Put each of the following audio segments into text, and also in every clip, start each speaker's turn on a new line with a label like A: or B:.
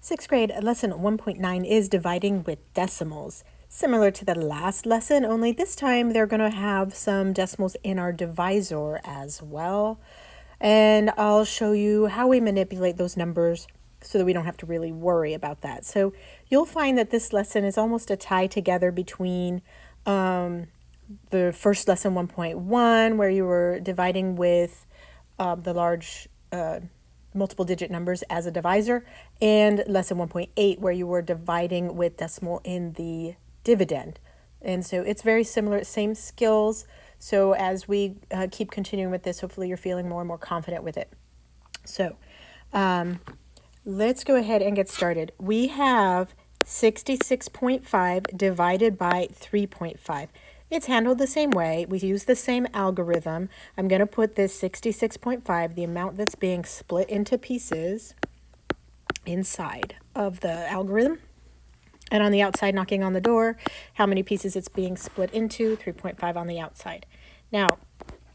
A: Sixth grade lesson 1.9 is dividing with decimals. Similar to the last lesson, only this time they're going to have some decimals in our divisor as well. And I'll show you how we manipulate those numbers so that we don't have to really worry about that. So you'll find that this lesson is almost a tie together between the first lesson 1.1, where you were dividing with the large multiple digit numbers as a divisor, and lesson 1.8 where you were dividing with decimal in the dividend. And so it's very similar, same skills. So as we keep continuing with this, hopefully you're feeling more and more confident with it. So let's go ahead and get started. We have 66.5 divided by 3.5. It's handled the same way. We use the same algorithm. I'm going to put this 66.5, the amount that's being split into pieces, inside of the algorithm. And on the outside, knocking on the door, how many pieces it's being split into, 3.5 on the outside. Now,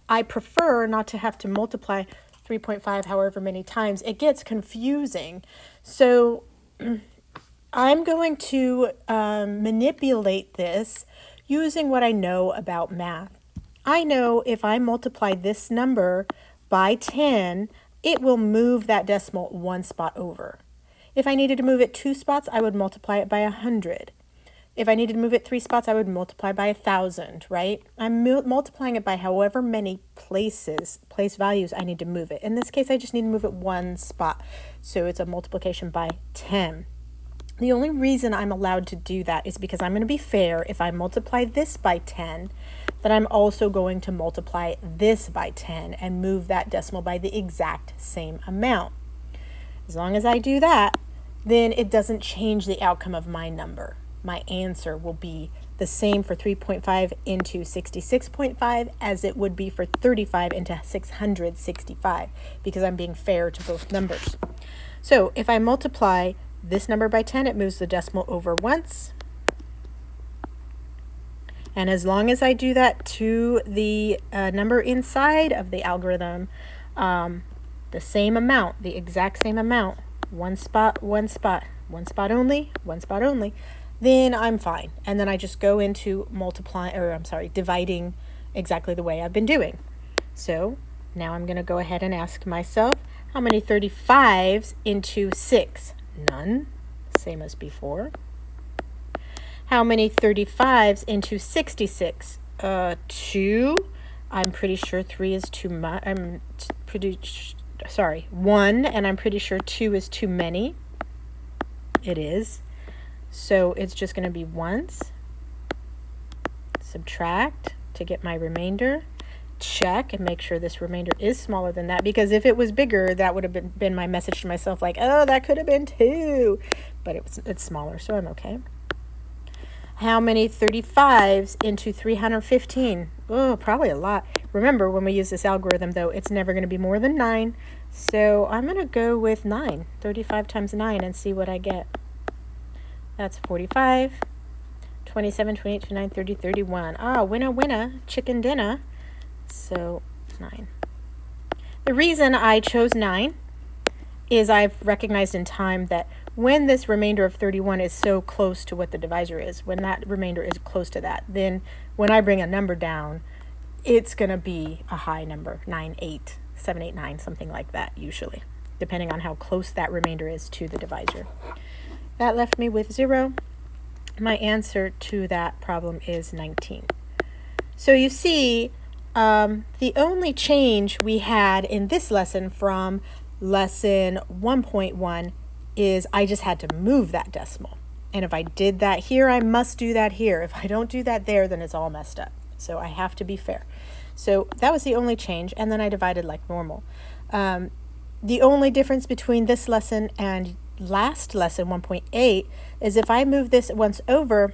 A: I prefer not to have to multiply 3.5 however many times. It gets confusing. So I'm going to manipulate this using what I know about math. I know if I multiply this number by 10, it will move that decimal one spot over. If I needed to move it 2 spots, I would multiply it by 100. If I needed to move it 3 spots, I would multiply by 1,000, right? I'm multiplying it by however many place values I need to move it. In this case, I just need to move it 1 spot. So it's a multiplication by 10. The only reason I'm allowed to do that is because I'm going to be fair. If I multiply this by 10, then I'm also going to multiply this by 10 and move that decimal by the exact same amount. As long as I do that, then it doesn't change the outcome of my number. My answer will be the same for 3.5 into 66.5 as it would be for 35 into 665, because I'm being fair to both numbers. So if I multiply this number by 10, it moves the decimal over once. And as long as I do that to the number inside of the algorithm, the same amount, the exact same amount, one spot only, then I'm fine. And then I just go into dividing exactly the way I've been doing. So now I'm going to go ahead and ask myself, how many 35s into 6? None, same as before. How many 35s into 66? 2. I'm pretty sure 3 is too much. 1, and I'm pretty sure 2 is too many. It is. So it's just going to be ones. Subtract to get my remainder. Check and make sure this remainder is smaller than that, because if it was bigger, that would have been my message to myself, like, oh, that could have been 2, but it's smaller, so I'm okay. How many 35s into 315? Oh, probably a lot. Remember, when we use this algorithm, though, it's never going to be more than 9, so I'm going to go with 9. 35 times 9 and see what I get. That's 45, 27, 28, 29, 30, 31. Ah, winner, chicken dinner. So 9. The reason I chose 9 is I've recognized in time that when this remainder of 31 is so close to what the divisor is, when that remainder is close to that, then when I bring a number down, it's going to be a high number, 9, 8, 7, 8, 9, something like that usually, depending on how close that remainder is to the divisor. That left me with 0. My answer to that problem is 19. So you see, the only change we had in this lesson from lesson 1.1 is I just had to move that decimal. And if I did that here, I must do that here. If I don't do that there, then it's all messed up. So I have to be fair. So that was the only change, and then I divided like normal. The only difference between this lesson and last lesson, 1.8, is if I move this once over,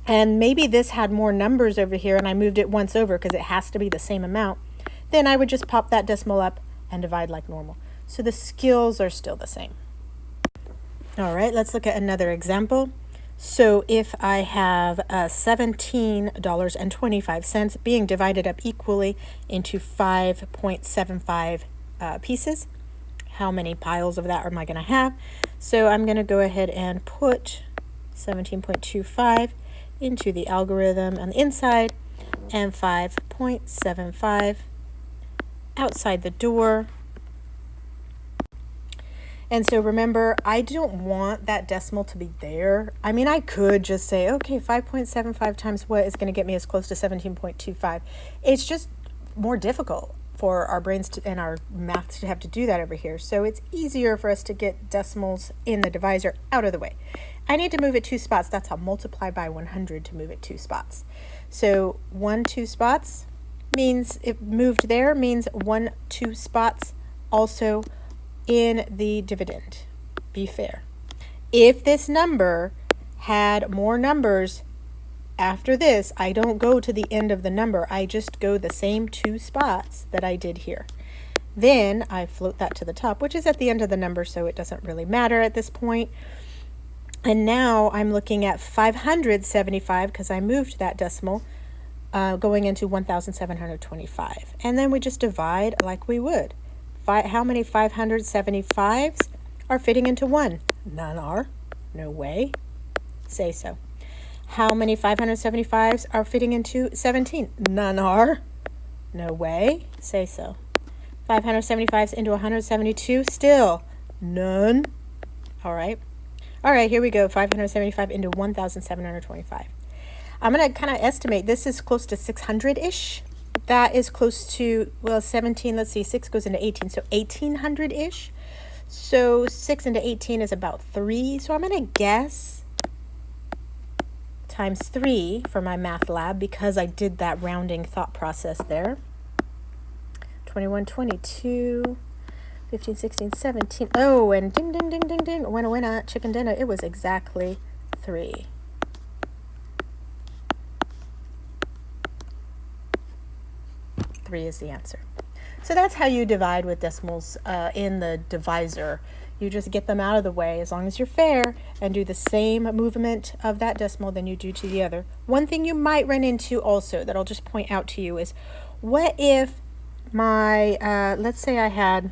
A: and maybe this had more numbers over here and I moved it once over because it has to be the same amount, then I would just pop that decimal up and divide like normal. So the skills are still the same. All right, let's look at another example. So if I have $17.25 being divided up equally into 5.75 pieces, how many piles of that am I going to have. So I'm going to go ahead and put 17.25 into the algorithm on the inside and 5.75 outside the door. And so remember, I don't want that decimal to be there. I mean, I could just say, okay, 5.75 times what is going to get me as close to 17.25. It's just more difficult for our brains and our math to have to do that over here. So it's easier for us to get decimals in the divisor out of the way. I need to move it 2 spots. That's how multiply by 100 to move it 2 spots. So 1, 2 spots means it moved there, means 1, 2 spots also in the dividend. Be fair. If this number had more numbers after this, I don't go to the end of the number. I just go the same 2 spots that I did here. Then I float that to the top, which is at the end of the number, so it doesn't really matter at this point. And now I'm looking at 575 because I moved that decimal going into 1,725. And then we just divide like we would. How many 575s are fitting into 1? None are. No way. Say so. How many 575s are fitting into 17? None are. No way. Say so. 575s into 172? Still none. All right. All right, here we go. 575 into 1,725. I'm going to kind of estimate this is close to 600-ish. That is close to, well, 17, let's see, 6 goes into 18, so 1,800-ish. So 6 into 18 is about 3. So I'm going to guess times 3 for my math lab because I did that rounding thought process there. 21, 22, 15, 16, 17. Oh, and ding, ding, ding, ding, ding. Winner, chicken dinner. It was exactly 3. Is the answer. So that's how you divide with decimals in the divisor. You just get them out of the way as long as you're fair and do the same movement of that decimal than you do to the other. One thing you might run into also that I'll just point out to you is, what if my, let's say I had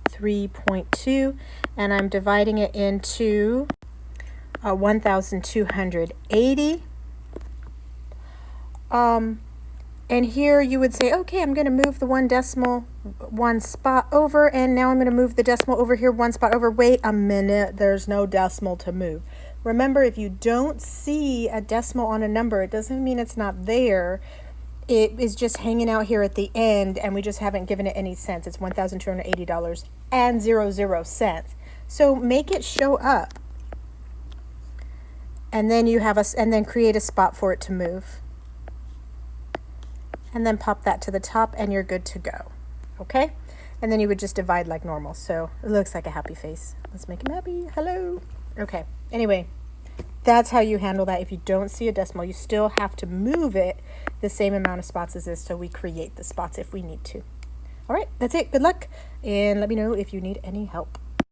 A: 3.2 and I'm dividing it into 1,280. And here you would say, okay, I'm going to move the 1 decimal 1 spot over, and now I'm going to move the decimal over here 1 spot over. Wait a minute, there's no decimal to move. Remember, if you don't see a decimal on a number, it doesn't mean it's not there. It is just hanging out here at the end, and we just haven't given it any cents. It's $1,280 and 00 cents. So make it show up, and then and then create a spot for it to move. And then pop that to the top and you're good to go. Okay? And then you would just divide like normal. So it looks like a happy face. Let's make him happy. Hello. Okay. Anyway, that's how you handle that. If you don't see a decimal, you still have to move it the same amount of spots as this, so we create the spots if we need to. All right, that's it. Good luck. And let me know if you need any help.